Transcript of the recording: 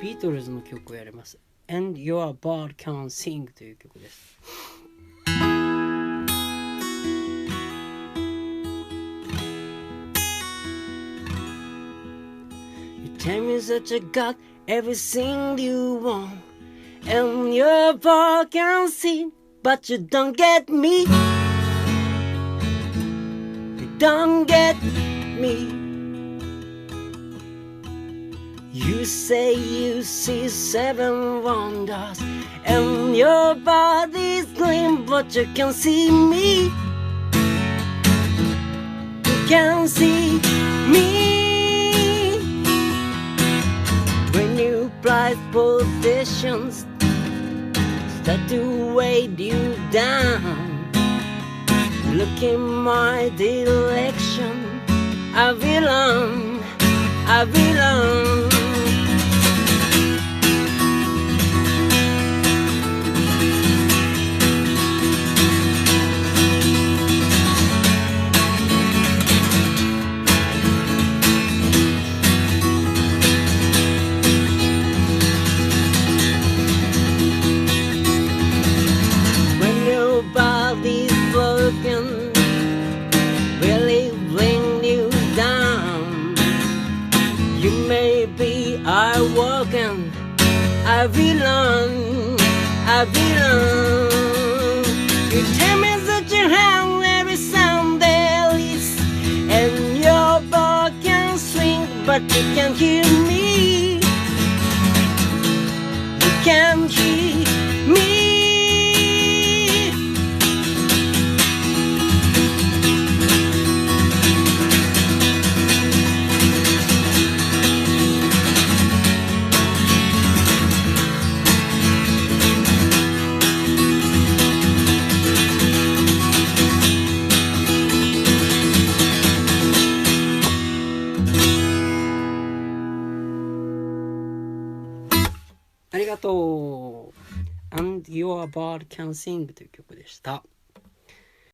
ビートルズの曲をやります。 And Your Bird Can Sing という曲です。You tell me that you got everything you want and your bird can sing, but you don't get me. You don't get me. You say you see 7 wonders and your body's clean, but you can't see me. You can't see me. When you apply possessions start to weigh you down, look in my direction. I belong, I belong. Body's broken, really bring you down. You may be awoken. I belong, I belong. You tell me that you have every sound there is, and your body can swing, but you can't hear me. You can't hear me.ありがとう。And Your Bird Can Sing という曲でした。